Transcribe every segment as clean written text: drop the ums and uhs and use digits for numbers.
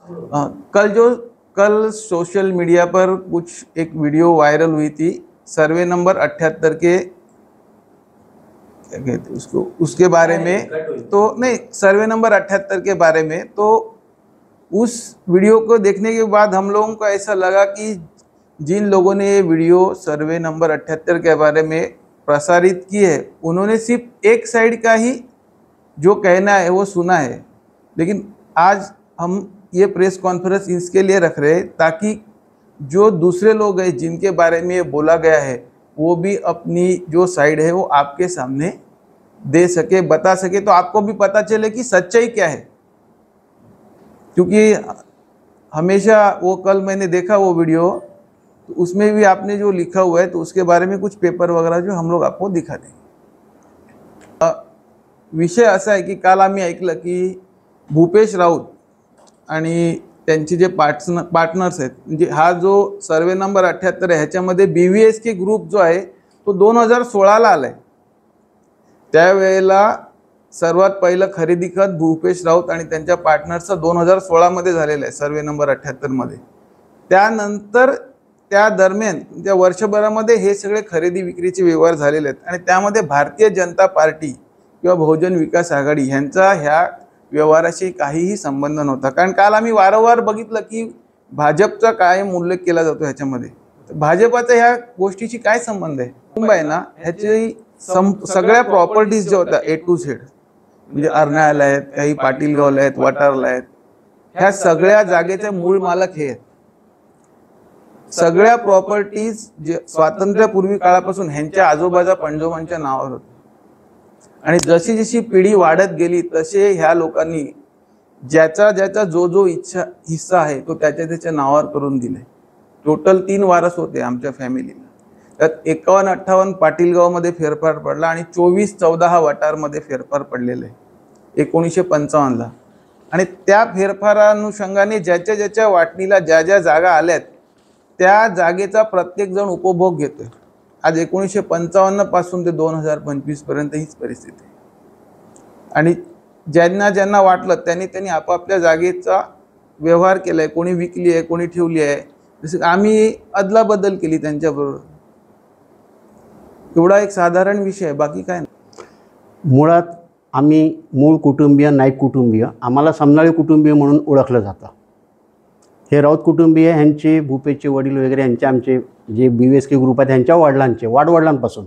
कल social media पर कुछ एक वीडियो वायरल हुई थी, सर्वे नंबर 78 के क्या कहते उसको, उसके बारे में। तो नहीं, सर्वे नंबर 78 के बारे में। तो उस वीडियो को देखने के बाद हम लोगों को ऐसा लगा कि जिन लोगों ने ये वीडियो सर्वे नंबर 78 के बारे में प्रसारित की है, उन्होंने सिर्फ एक साइड का ही जो कहना है वो सुना है। लेकिन आज हम ये प्रेस कॉन्फ्रेंस इसके लिए रख रहे हैं ताकि जो दूसरे लोग हैं जिनके बारे में ये बोला गया है, वो भी अपनी जो साइड है वो आपके सामने दे सके, बता सके, तो आपको भी पता चले कि सच्चाई क्या है। क्योंकि हमेशा वो कल मैंने देखा वो वीडियो, तो उसमें भी आपने जो लिखा हुआ है, तो उसके बारे में कुछ पेपर वगैरह जो हम लोग आपको दिखा देंगे। विषय असा आहे की काल आम्ही ऐकलं की भूपेश राऊत आणि त्यांचे जे पार्टनर्स आहेत, म्हणजे हा जो सर्वे नंबर 78 आहे ह्याच्यामध्ये BVSK ग्रुप जो आहे तो 2016ला आलाय। त्यावेळेला सर्वात पहिलं खरेदी खत भूपेश राऊत आणि त्यांच्या पार्टनर्सचं 2016 मध्ये झालेलं आहे सर्वे नंबर 78 मध्ये। त्यानंतर त्या दरम्यान त्या वर्षभरामध्ये हे सगळे खरेदी विक्रीचे व्यवहार झालेले आहेत आणि त्यामध्ये भारतीय जनता पार्टी किंवा बहुजन विकास आघाडी यांचा ह्या व्यवहाराशी काहीही संबंध नव्हता। कारण काल आम्ही वारंवार बघितलं की भाजपचा कायम उल्लेख केला जातो ह्याच्यामध्ये, भाजपाचा ह्या गोष्टीशी काय संबंध आहे? कुटुंब आहे ना, ह्याची सगळ्या प्रॉपर्टीज ज्या होत्या A to Z, म्हणजे अर्नाळ्याला आहेत, काही पाटीलगावला आहेत, वाटारला आहेत, ह्या सगळ्या जागेचे मूळ मालक हे आहेत। सगळ्या प्रॉपर्टीज जे स्वातंत्र्यपूर्वी काळापासून ह्यांच्या आजोबाजा पणजोबांच्या नावावर होत्या आणि जशी जशी पिढी वाढत गेली तसे ह्या लोकांनी ज्याचा ज्याचा जो हिस्सा आहे तो त्याच्या नावावर करून दिले। टोटल 3 वारस होते आमच्या फॅमिलीला। त्यात 51-58 पाटीलगावमध्ये फेरफार पडला आणि 24-14 हा वाटारमध्ये फेरफार पडलेले 1955ला। आणि त्या फेरफारानुषंगाने ज्याच्या ज्याच्या वाटणीला ज्या ज्या जागा आल्यात त्या जागेचा प्रत्येक जण उपभोग घेतोय। आज 1955 पासून ते 2025 पर्यंत हीच परिस्थिती आहे। आणि ज्यांना ज्यांना वाटलं त्यांनी आपापल्या जागेचा व्यवहार केलाय, कोणी विकली आहे, कोणी ठेवली आहे, जसं आम्ही अदलाबदल केली त्यांच्याबरोबर। एवढा एक साधारण विषय आहे, बाकी काय नाही। मुळात आम्ही मूळ कुटुंबीय, नाईक कुटुंबीय, आम्हाला समनाळी कुटुंबीय म्हणून ओळखलं जातं। हे राऊत कुटुंबीय ह्यांचे भूपेशचे वडील वगैरे यांचे आमचे जे BVSK ग्रुप आहेत ह्यांच्या वडिलांचे वाडवडिलांपासून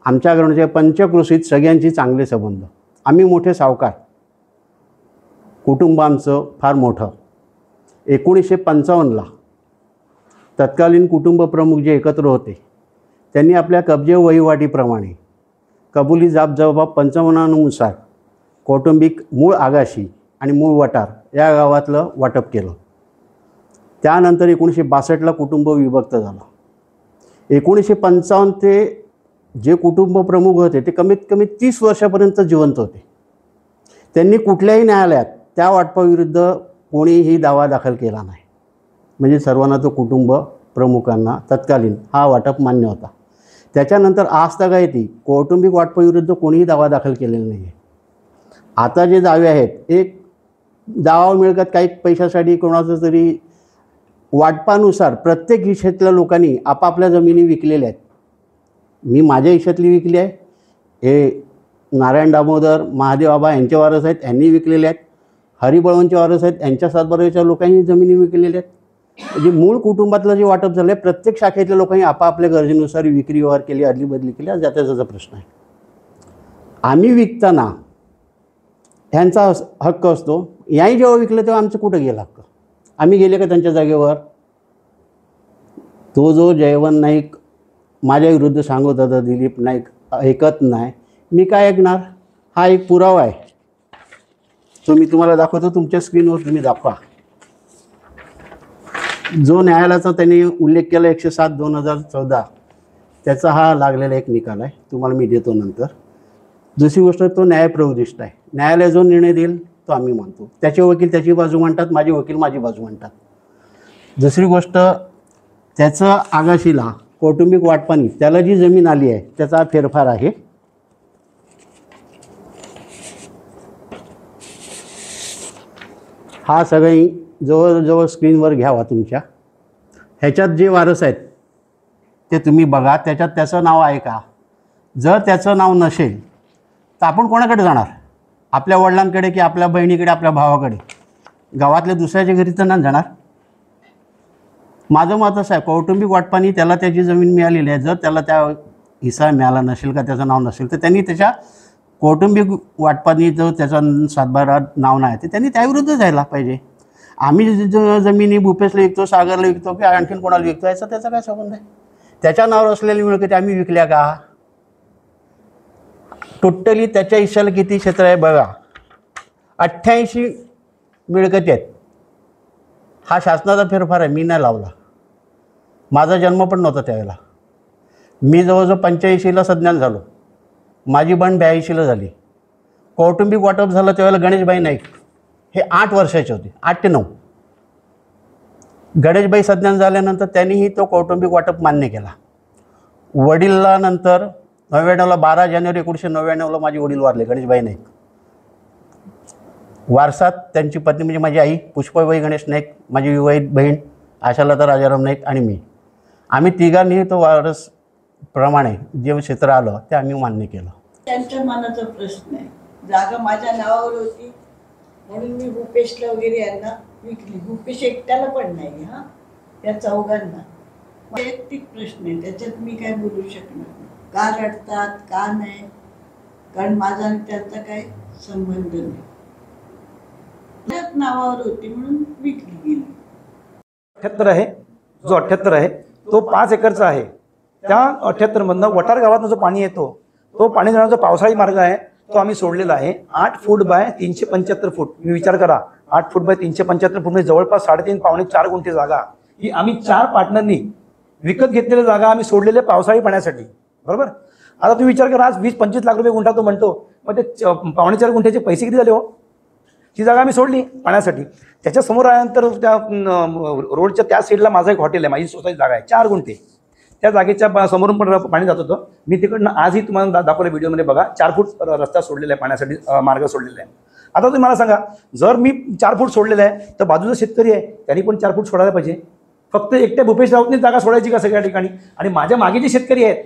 आमच्या घराचे पंचक्रोशीत सगळ्यांची चांगले संबंध। आम्ही मोठे सावकार, कुटुंब आमचं फार मोठं। 1955ला तत्कालीन कुटुंब प्रमुख जे एकत्र होते त्यांनी आपल्या कब्जे वहिवाटीप्रमाणे कबुली जाबजबाब पंचावन्नानुसार कौटुंबिक मूळ आगाशी आणि मूळ वटार या गावातलं वाटप केलं। त्यानंतर 1962ला कुटुंब विभक्त झालं। 1955 ते जे कुटुंब प्रमुख होते ते कमीत कमी 30 वर्षापर्यंत जिवंत होते। त्यांनी कुठल्याही न्यायालयात त्या वाटपाविरुद्ध कोणीही दावा दाखल केला नाही। म्हणजे सर्वांना तो कुटुंब प्रमुखांना तत्कालीन हा वाटप मान्य होता। त्याच्यानंतर आजतागायती कौटुंबिक वाटपाविरुद्ध कोणीही दावा दाखल केलेला नाही आहे। आता जे दावे आहेत एक दावा मिळकत काही पैशासाठी कोणाचं तरी वाटपानुसार प्रत्येक हिश्श्यातल्या लोकांनी आपापल्या जमिनी विकलेल्या आहेत। मी माझ्या हिश्श्यातली विकली आहे, हे नारायण दामोदर महादेव बाबा यांचे वारस आहेत यांनी विकलेले आहेत, हरिबळवंतचे वारस आहेत यांच्या सातबाराच्या लोकांनी जमिनी विकलेल्या आहेत। म्हणजे मूळ कुटुंबातलं जे वाटप झालं आहे प्रत्येक शाखेतल्या लोकांनी आपापल्या गरजेनुसार विक्री व्यवहार केली, अदली बदली केली, आज त्याचा प्रश्न आहे। आम्ही विकताना ह्यांचा हक्क असतो, याही जेव्हा विकलं तेव्हा आमचं कुठं गेलं हक्क? आम्ही गेले का त्यांच्या जागेवर? तो जो जयवंत नाईक माझ्या विरुद्ध सांगत होता दिलीप नाईक ऐकत नाही, मी काय ऐकणार? हा एक पुरावा आहे, तो मी तुम्हाला दाखवतो, तुमच्या स्क्रीनवर तुम्ही दाखवा। जो न्यायालयाचा त्यांनी उल्लेख केला 107/2014 त्याचा हा लागलेला एक निकाल आहे, तुम्हाला मी देतो नंतर। दुसरी गोष्ट, तो न्यायप्रविष्ट आहे, न्यायालय जो निर्णय देईल तो आम्ही मानतो। त्याचे वकील त्याची बाजू मांडतात, माझे वकील माझी बाजू मांडतात। दुसरी गोष्ट, त्याचं आगाशीला कौटुंबिक वाटपानी त्याला जी जमीन आली आहे त्याचा फेरफार आहे। हा सगळी जवळजवळ स्क्रीनवर घ्यावा तुमच्या. ह्याच्यात जे वारस आहेत ते तुम्ही बघा, त्याच्यात त्याचं नाव आहे का? जर त्याचं नाव नसेल तर आपण कोणाकडे जाणार? आपल्या वडिलांकडे की आपल्या बहिणीकडे, आपल्या भावाकडे? गावातल्या दुसऱ्याच्या घरी तर नाही जाणार. माझं मत असं आहे, कौटुंबिक वाटपानी त्याला त्याची जमीन मिळालेली आहे. जर त्याला त्या हिस्सा मिळाला नसेल का त्याचं नाव नसेल तर त्यांनी त्याच्या कौटुंबिक वाटपानी जो त्याचा सातबारा नाव नाही ते त्यांनी त्याविरुद्ध जायला पाहिजे. आम्ही जमिनी भूपेशला विकतो, सागरला विकतो की आणखीन कोणाला विकतो याचा त्याचा काय संबंध आहे? त्याच्या नावावर असलेली मिळकती आम्ही विकल्या का? टोटली त्याच्या हिश्श्याला किती क्षेत्र आहे बघा, 88 मिळकती आहेत. हा शासनाचा फेरफार आहे, मी नाही लावला. माझा जन्म पण नव्हता त्यावेळेला. मी जवळजवळ 85ला सज्ञान झालो. माझी बहीण 82ला झाली. कौटुंबिक वाटप झालं त्यावेळेला गणेशबाई नाईक हे 8 वर्षाचे होते, 8 ते 9. गणेशबाई सज्ञान झाल्यानंतर त्यांनीही तो कौटुंबिक वाटप मान्य केला. वडिलांना नंतर 99ला 12 जानेवारी 1999ला माझे वडील वारले, गणेशबाई नाईक. वारसात त्यांची पत्नी म्हणजे माझी आई पुष्पाबाई गणेश नाईक, माझी विवाहित बहीण आशालता राजाराम नाईक आणि मी, आम्ही तिघांनी तो वारस प्रमाणे जे क्षेत्र आलं ते आम्ही मान्य केलं. त्यांच्या मनाचा प्रश्न आहे. जागा माझ्या नावावर होती म्हणून मी भूपेशला वगैरे यांना विकली. भूपेश एकट्याला पण नाही, हां, या चौघांना. वैयक्तिक प्रश्न आहे, त्याच्यात मी काय बोलू शकणार नाही. का रडतात का नाही, कारण माझा आणि त्यांचा काही संबंध नाही. त्याच नावावर होती म्हणून विकली गेली. 78 आहे, जो 78 आहे तो 5 एकरचा आहे. त्या 78 मधनं वटार गावातनं जो पाणी येतो तो पाणी जाण्याचा पावसाळी मार्ग आहे तो आम्ही सोडलेला आहे. 8 फूट बाय 375 फूट. मी विचार करा, 8 फूट बाय 375 फूट म्हणजे जवळपास 3.5 पावणे 4 गुंठे जागा ही आम्ही 4 पार्टनरनी विकत घेतलेली जागा आम्ही सोडलेले पावसाळी पाण्यासाठी. बरोबर. आता तुम्ही विचार करा, आज 20-25 लाख रुपये गुंठा तो म्हणतो, मग ते पावणे 4 गुंठ्याचे पैसे किती झाले हो? ती जागा आम्ही सोडली पाण्यासाठी. त्याच्या समोर आल्यानंतर त्या रोडच्या त्या साईडला माझं एक हॉटेल आहे, माझी स्वतःची जागा आहे 4 गुंठे. त्या जागेच्या समोरून पण पाणी जात होतं. मी तिकडनं आजही तुम्हाला दाखवलं व्हिडिओमध्ये बघा, 4 फूट रस्ता सोडलेला आहे पाण्यासाठी, मार्ग सोडलेला आहे. आता तुम्ही मला सांगा, जर मी 4 फूट सोडलेलं आहे तर बाजूचा शेतकरी आहे त्यांनी पण 4 फूट सोडायला पाहिजे. फक्त एकट्या भूपेश राऊतनीच जागा सोडायची का सगळ्या ठिकाणी? आणि माझ्या मागे जे शेतकरी आहेत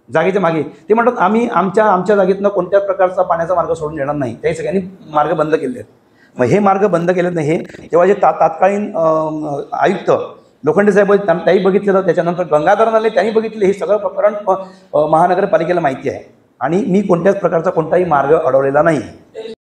जागेच्या मागे ते म्हणतात आम्ही आमच्या जागेतनं कोणत्याच प्रकारचा पाण्याचा मार्ग सोडून देणार नाही. त्याही सगळ्यांनी मार्ग बंद केले आहेत. मग हे मार्ग बंद केले नाही हे तेव्हा जे तात्कालीन आयुक्त लोखंडे साहेब त्याही बघितलेलं, त्याच्यानंतर गंगाधरन आले त्यांनी बघितले. हे सगळं प्रकरण महानगरपालिकेला माहिती आहे आणि मी कोणत्याच प्रकारचा कोणताही मार्ग अडवलेला नाही.